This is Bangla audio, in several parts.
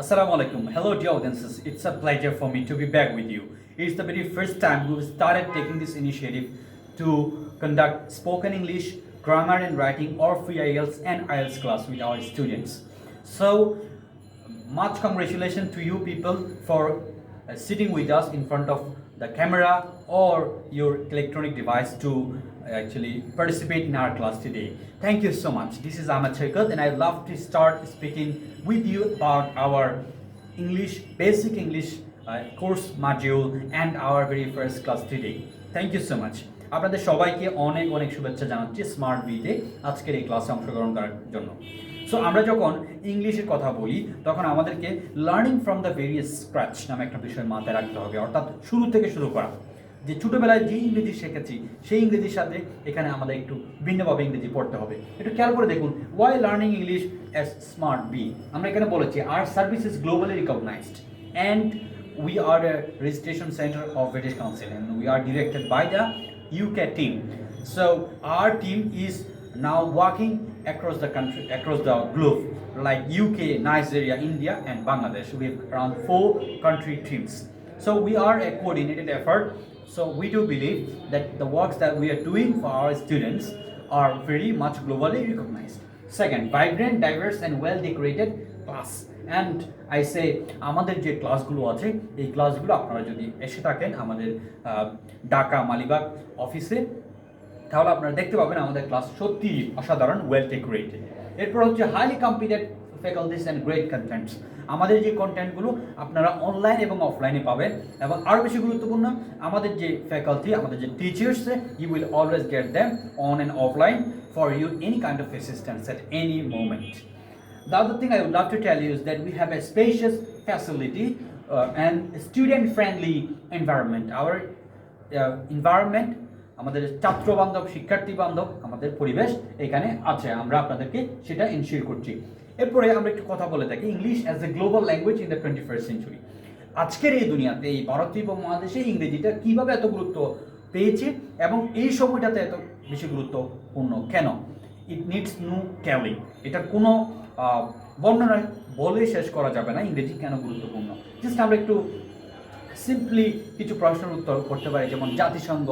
Assalamu alaikum. Hello, dear audiences. It's a pleasure for me to be back with you. It's the very first time we've started taking this initiative to conduct spoken English, grammar and writing, or free IELTS and IELTS class with our students. So, much congratulations to you people for sitting with us in front of the camera or your electronic device to actually participate in our class today. Thank you so much. This is Ahmed Shekhar and I'd love to start speaking with you about our English, basic English course module and our very first class today. Thank you so much. আপনাদের সবাইকে অনেক অনেক শুভেচ্ছা জানাচ্ছি স্মার্ট বিতে আজকের এই ক্লাসে অংশগ্রহণ করার জন্য। সো আমরা যখন ইংলিশের কথা বলি তখন আমাদেরকে learning from the various scratch নামে একটা বিষয় মাথায় রাখতে হবে, অর্থাৎ শুরু থেকে শুরু করা। যে ছোটোবেলায় যে ইংরেজি শিখেছি সেই ইংরেজির সাথে এখানে আমাদের একটু ভিন্নভাবে ইংরেজি পড়তে হবে। একটু খেয়াল করে দেখুন, why learning English as smart be. আমরা এখানে বলেছি আর service is globally recognised and we are a registration center of British Council and we are directed by the UK team. So our team is now working across the country, across the globe, like UK, Nigeria, India and Bangladesh. We have around 4 country teams. So we are a coordinated effort. So we do believe that the works that we are doing for our students are very much globally recognized. Second, vibrant, diverse and well decorated class. And I say আমাদের যে ক্লাসগুলো আছে এই ক্লাসগুলো আপনারা যদি এসে থাকেন আমাদের ঢাকা মালিবাগ অফিসে তাহলে আপনারা দেখতে পাবেন আমাদের ক্লাস সত্যি অসাধারণ, ওয়েল ডেকোরেটেড। এরপর হচ্ছে highly competent faculties and great contents. আমাদের যে কন্টেন্টগুলো আপনারা অনলাইন এবং অফলাইনে পাবেন এবং আরও বেশি গুরুত্বপূর্ণ আমাদের যে ফ্যাকাল্টি, আমাদের যে teachers, you will always get them on and offline for you any kind of assistance at any moment. The other thing I would love to tell you is that we have a spacious facility and student-friendly environment. Our environment, আমাদের ছাত্র বান্ধব, শিক্ষার্থী বান্ধব আমাদের পরিবেশ এখানে আছে, আমরা আপনাদেরকে সেটা এনশিওর করছি। এরপরে আমরা একটু কথা বলে থাকি English as a global language in the 21st century। আজকের এই দুনিয়াতে এই ভারতীয় উপমহাদেশে ইংরেজিটা কীভাবে এত গুরুত্ব পেয়েছে এবং এই সময়টাতে এত বেশি গুরুত্বপূর্ণ কেন? It needs no telling. এটার কোনো বর্ণনা বলে শেষ করা যাবে না ইংরেজি কেন গুরুত্বপূর্ণ। জাস্ট আমরা একটু সিম্পলি কিছু প্রশ্নের উত্তর করতে পারি, যেমন জাতিসংঘ,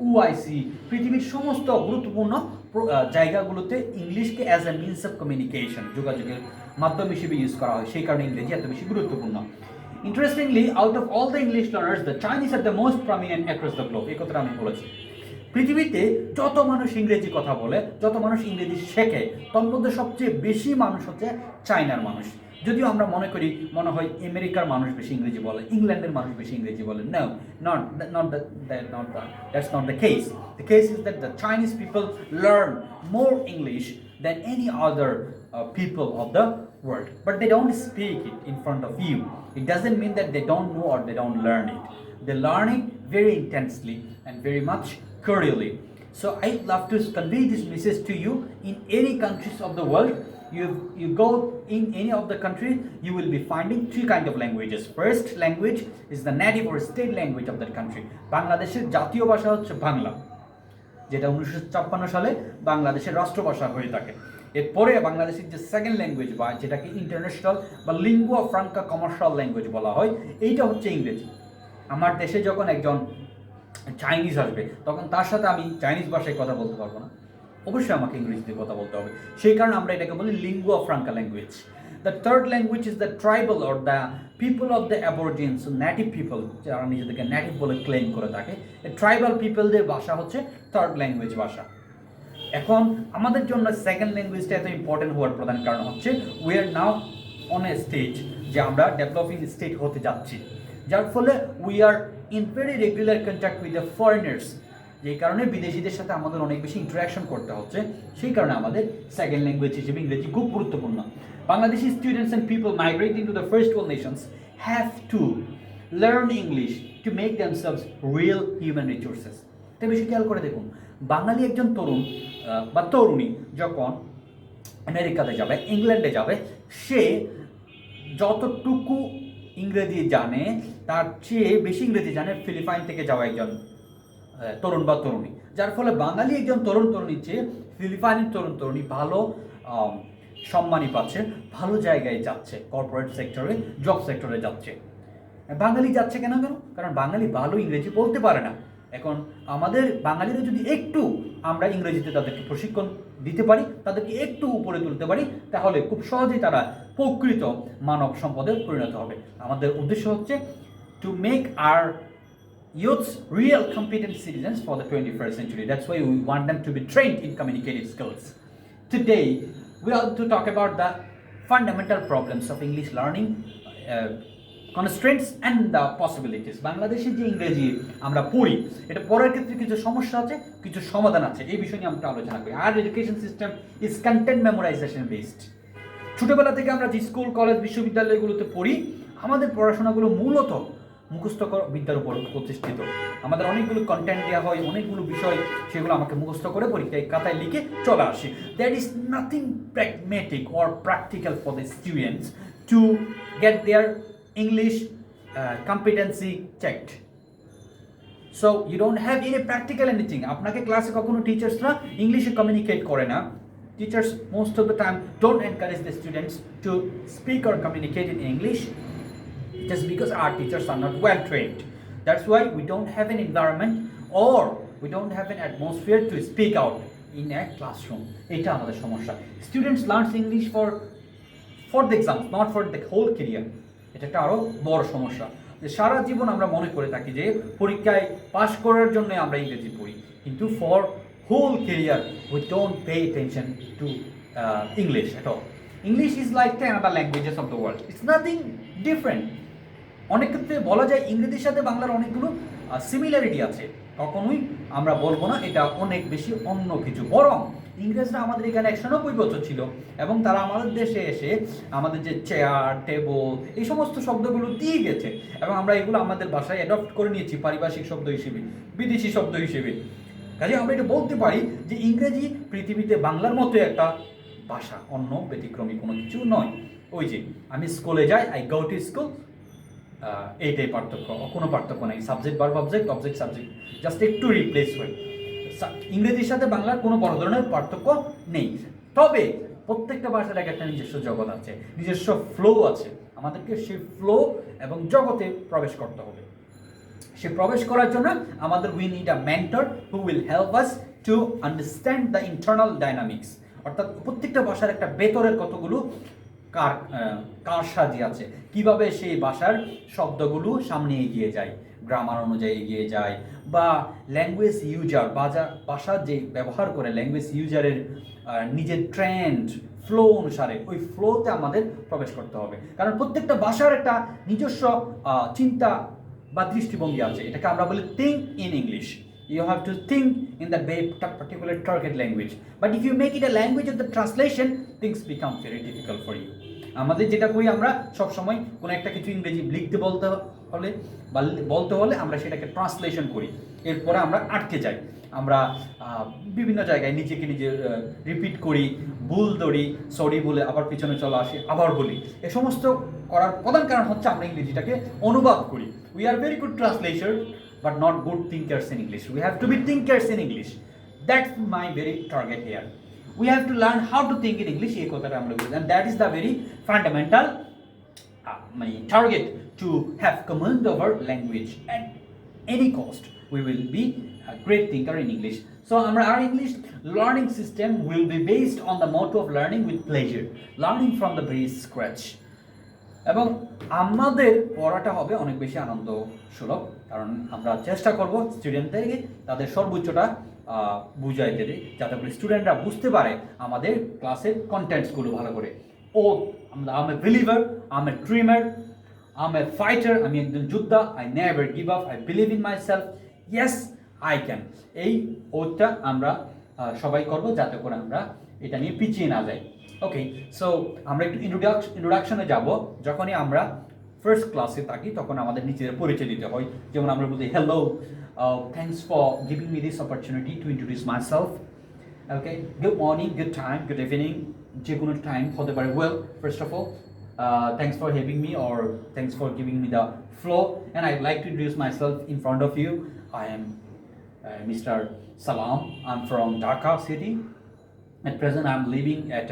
ওআইসি, পৃথিবীর সমস্ত গুরুত্বপূর্ণ জায়গাগুলোতে ইংলিশকে as a means of communication, যোগাযোগের মাধ্যম হিসেবে ইউজ করা হয়, সেই কারণে ইংরেজি এত বেশি গুরুত্বপূর্ণ। Interestingly, out of all the English learners the Chinese are the most prominent across the globe. এই কথাটা আমি বলেছি। পৃথিবীতে যত মানুষ ইংরেজি কথা বলে, যত মানুষ ইংরেজি শেখে, তার মধ্যে সবচেয়ে বেশি মানুষ হচ্ছে চায়নার মানুষ। যদিও আমরা মনে হয় আমেরিকার মানুষ বেশি ইংরেজি বলে, ইংল্যান্ডের মানুষ বেশি ইংরেজি বলে। No, that's not the case. The case is that the Chinese people learn more English than any other people of the world, but they don't speak it in front of you. It doesn't mean that they don't know or they don't learn it. They learn it very intensely and very much cordially. So I love to convey this message to you. In any countries of the world, you go in any of the country, you will be finding 3 kinds of languages. First language is the native or state language of that country. বাংলাদেশের জাতীয় ভাষা হচ্ছে বাংলা, যেটা 1956 সালে বাংলাদেশের রাষ্ট্রভাষা হয়ে থাকে। এরপরে বাংলাদেশের যে সেকেন্ড ল্যাঙ্গুয়েজ বা যেটাকে ইন্টারন্যাশনাল বা লিঙ্গুয়া ফ্রাঙ্কা কমার্শিয়াল ল্যাঙ্গুয়েজ বলা হয়, এইটা হচ্ছে ইংরেজি। আমার দেশে যখন একজন চাইনিজ আসবে তখন তার সাথে আমি চাইনিজ ভাষায় কথা বলতে পারবো না, অবশ্যই আমাকে ইংরেজিতে কথা বলতে হবে। সেই কারণে আমরা এটাকে বলি lingua franca language. The third language is the tribal or the people of the aborigines, native people, যারা নিজেদেরকে নেটিভ বলে ক্লেম করে থাকে, ট্রাইবাল পিপলদের ভাষা হচ্ছে থার্ড ল্যাঙ্গুয়েজ ভাষা। এখন আমাদের জন্য সেকেন্ড ল্যাঙ্গুয়েজটা এত ইম্পর্টেন্ট হওয়ার প্রধান কারণ হচ্ছে we are now on a stage, যে আমরা ডেভেলপিং স্টেট হতে যাচ্ছি, যার ফলে we are in very regular contact with the foreigners, যেই কারণে বিদেশিদের সাথে আমাদের অনেক বেশি ইন্টারাকশন করতে হচ্ছে। সেই কারণে আমাদের সেকেন্ড ল্যাঙ্গুয়েজ হিসেবে ইংরেজি খুব গুরুত্বপূর্ণ। Bangladeshi students and people migrating to the first world Nations have to learn English to make themselves real human resources. তাই বেশি খেয়াল করে দেখুন, বাঙালি একজন তরুণ বা তরুণী যখন আমেরিকাতে যাবে, ইংল্যান্ডে যাবে, সে যতটুকু ইংরেজি জানে তার চেয়ে বেশি ইংরেজি জানে ফিলিপাইন থেকে যাওয়া একজন তরুণ বা তরুণী, যার ফলে বাঙালি একজন তরুণ তরুণীর চেয়ে ফিলিপাইনের তরুণ তরুণী ভালো সম্মানই পাচ্ছে, ভালো জায়গায় যাচ্ছে, কর্পোরেট সেক্টরে, জব সেক্টরে যাচ্ছে। বাঙালি যাচ্ছে কেন? কারণ বাঙালি ভালো ইংরেজি বলতে পারে না। এখন আমাদের বাঙালিরা যদি একটু আমরা ইংরেজিতে তাদেরকে প্রশিক্ষণ দিতে পারি, তাদেরকে একটু উপরে তুলতে পারি, তাহলে খুব সহজেই তারা প্রকৃত মানব সম্পদে পরিণত হবে। আমাদের উদ্দেশ্য হচ্ছে to make our youths real competent citizens for the 21st century. That's why we want them to be trained in communicative skills. Today, we are to talk about the fundamental problems of English learning, constraints and the possibilities. বাংলাদেশে যে ইংরেজি আমরা পড়ি, এটা পড়ার ক্ষেত্রে কিছু সমস্যা আছে, কিছু সমাধান আছে। এই বিষয় নিয়ে আমরা আলোচনা করি। আর education system is content memorisation based. ছোটবেলা থেকে আমরা যে স্কুল, কলেজ, বিশ্ববিদ্যালয়গুলোতে পড়ি, আমাদের পড়াশোনাগুলো মূলত মুখস্থ বিদ্যার উপর প্রতিষ্ঠিত। আমাদের অনেকগুলো কন্টেন্ট দেওয়া হয়, অনেকগুলো বিষয়, সেগুলো আমাকে মুখস্থ করে পরীক্ষায় খাতায় লিখে চলে আসে। That is nothing pragmatic or practical for the students to get their English competency checked. So you don't have any practical anything. আপনাকে ক্লাসে কখনো টিচার্সরা ইংলিশে কমিউনিকেট করে না। Teachers most of the time don't encourage the students to speak or communicate in English, just because our teachers are not well trained. That's why we don't have an environment or we don't have an atmosphere to speak out in a classroom. Eta amader সমস্যা। Students learn English for the exams, not for the whole career. এটা একটা আরো বড় সমস্যা। যে সারা জীবন আমরা মনে করে থাকি যে পরীক্ষায় পাশ করার জন্য আমরা ইংরেজি পড়ি, কিন্তু for whole career we don't pay attention to English at all. English is like 10 other languages of the world. It's nothing different. অনেক ক্ষেত্রে বলা যায় ইংরেজির সাথে বাংলার অনেকগুলো সিমিলারিটি আছে। কখনোই আমরা বলবো না এটা অনেক বেশি অন্য কিছু। বরং ইংরেজরা আমাদের এখানে 190 বছর ছিল এবং তারা আমাদের দেশে এসে আমাদের যে চেয়ার, টেবল, এই সমস্ত শব্দগুলো দিয়ে গেছে এবং আমরা এগুলো আমাদের ভাষায় অ্যাডপ্ট করে নিয়েছি পারিভাষিক শব্দ হিসেবে, বিদেশি শব্দ হিসেবে। কাজে আমরা এটা বলতে পারি যে ইংরেজি পৃথিবীতে বাংলার মতো একটা ভাষা, অন্য ব্যতিক্রমী কোনো কিছু নয়। ওই যে আমি স্কুলে যাই, আই গো টু স্কুল, এইটাই পার্থক্য, কোনো পার্থক্য নেই। Subject verb object, object subject, just একটু রিপ্লেস হয়। ইংরেজির সাথে বাংলার কোনো বড় ধরনের পার্থক্য নেই। তবে প্রত্যেকটা ভাষার একটা নিজস্ব জগৎ আছে, নিজস্ব ফ্লো আছে। আমাদেরকে সেই ফ্লো এবং জগতে প্রবেশ করতে হবে। সে প্রবেশ করার জন্য আমাদের we need a mentor who will help us to understand the internal dynamics. অর্থাৎ প্রত্যেকটা ভাষার একটা ভেতরের কতগুলো কারসাজি আছে, কিভাবে সেই ভাষার শব্দগুলো সামনে এগিয়ে যায়, গ্রামার অনুযায়ী এগিয়ে যায়, বা ল্যাঙ্গুয়েজ ইউজার ভাষা যে ব্যবহার করে ল্যাঙ্গুয়েজ ইউজারের নিজের ট্রেন্ড ফ্লো অনুসারে ওই ফ্লোতে আমাদের প্রবেশ করতে হবে। কারণ প্রত্যেকটা ভাষার একটা নিজস্ব চিন্তা বা দৃষ্টিভঙ্গি আছে। এটাকে আমরা বলি think in English. You have to think in that very particular target language. But if you make it a language of the translation, things become very difficult for you. আমাদের যেটা করি আমরা সব সময় কোনো একটা কিছু ইংরেজি লিখতে বলতে হলে আমরা সেটাকে ট্রান্সলেশন করি, এরপরে আমরা আটকে যাই। আমরা বিভিন্ন জায়গায় নিজেকে নিজে রিপিট করি, ভুল ধরি, সরি বলে আবার পিছনে চলে আসি, আবার বলি। এ সমস্ত করার প্রধান কারণ হচ্ছে আমরা ইংরেজিটাকে অনুবাদ করি। We are very good translation but not good thinkers in English. We have to be thinkers in English. That's my very target here. We have to learn how to think in English, and that is the very fundamental target to have command over language at any cost. We will be a great thinker in English. So our English learning system will be based on the motto of learning with pleasure, learning from the very scratch. এবং আমাদের পড়াটা হবে অনেক বেশি আনন্দ সুলভ, কারণ আমরা চেষ্টা করব স্টুডেন্টদেরকে তাদের সর্বোচ্চটা বুঝাই দিতে, যাতে করে স্টুডেন্টরা বুঝতে পারে আমাদের ক্লাসের কন্টেন্টসগুলো ভালো করে। I'm a believer, I'm a dreamer, I'm a fighter, আমি একজন যোদ্ধা, I never give up, I believe in myself, yes I can. এই ওটা আমরা সবাই করব, যাতে করে আমরা এটা নিয়ে পিছিয়ে না যাই। ওকে, সো আমরা একটু ইন্ট্রোডাকশনে যাব। যখনই আমরা ফার্স্ট ক্লাসে থাকি তখন আমাদের নিজেদের পরিচয় দিতে হয়। যেমন আমরা বলি hello, thanks for giving me this opportunity to introduce my self. Okay, good morning, good time, good evening, যে কোনো টাইম হতে পারে। Well, first of all, thanks for having me, or thanks for giving me the floor, and I'd like to introduce myself in front of you. I am Mr. Salam. I'm from Dhaka city. At present I'm living at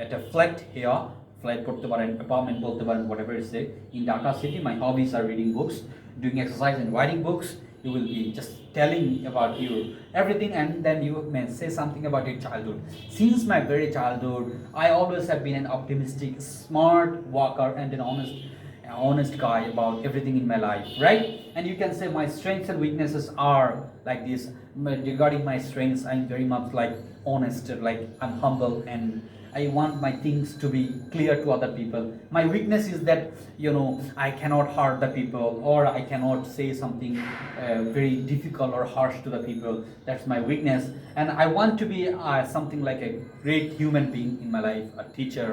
at a flat here, flat করতে পারেন, apartment বলতে পারেন, whatever it say. In Dhaka city, my hobbies are reading books, doing exercise and writing books. You will be just telling about your everything, and then you may say something about your childhood. Since my very childhood, I always have been an optimistic, smart worker and an honest guy about everything in my life, right? And you can say my strengths and weaknesses are like this. Regarding my strengths, I'm very much like honest, like I'm humble, and I want my things to be clear to other people. My weakness is that, you know, I cannot hurt the people, or I cannot say something very difficult or harsh to the people. That's my weakness. And I want to be something like a great human being in my life, a teacher,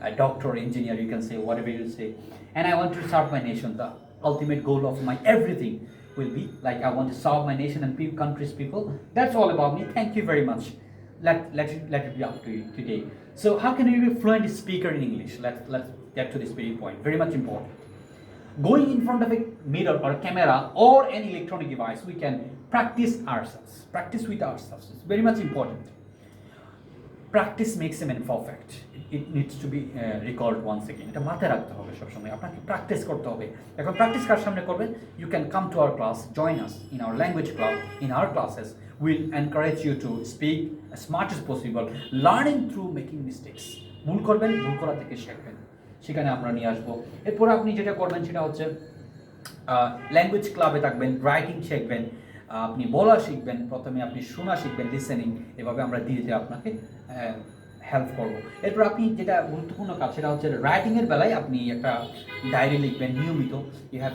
a doctor, engineer, you can say whatever you say. And I want to serve my nation. The ultimate goal of my everything will be like I want to serve my nation and country's people. That's all about me. Thank you very much. Let it be up to you today. So how can you be a fluent speaker in English? Let's get to this very point. Very much important. Going in front of a mirror or a camera or an electronic device, we can practice ourselves. Practice with ourselves. It's very much important. Practice makes a man perfect. It needs to be recalled once again. এটা মাথায় রাখতে হবে সবসময়, আপনাকে প্র্যাকটিস করতে হবে। এখন প্র্যাকটিস কার সামনে করবেন? You can come to our class, join us in our language club, in our classes. We'll encourage you to speak as much as possible, learning through making mistakes. ভুল করবেন, ভুল করা থেকে শিখবেন, সেখানে আমরা নিয়ে আসবো। এরপর আপনি যেটা করবেন সেটা হচ্ছে ল্যাঙ্গুয়েজ ক্লাবে থাকবেন, রাইটিং শিখবেন, আপনি বলা শিখবেন, প্রথমে আপনি শোনা শিখবেন, লিসেনিং। এভাবে আমরা ধীরে ধীরে আপনাকে হেল্প করবো। এরপর আপনি যেটা গুরুত্বপূর্ণ কাজ সেটা হচ্ছে রাইটিংয়ের বেলায় আপনি একটা ডায়েরি লিখবেন নিয়মিত। You have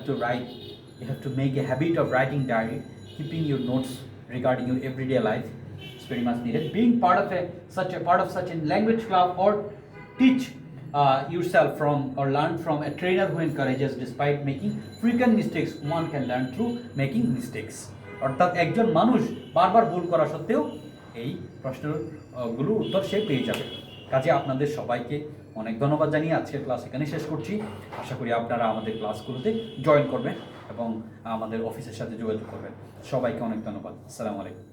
to make a habit of writing diary, keeping your notes regarding your everyday life. It's very much needed. Being part of such a language club, or teach yourself from or learn from a trainer who encourages despite making frequent mistakes. One can learn through making mistakes. অর্থাৎ একজন মানুষ বারবার ভুল করা সত্ত্বেও এই প্রশ্নগুলোর উত্তর সে পেয়ে যাবে। কাজে আপনাদের সবাইকে অনেক ধন্যবাদ জানিয়ে আজকের ক্লাস এখানে শেষ করছি। আশা করি আপনারা আমাদের ক্লাসগুলোতে জয়েন করবেন এবং আমাদের অফিসের সাথে যোগাযোগ করবেন। সবাইকে অনেক ধন্যবাদ। আসসালামু আলাইকুম।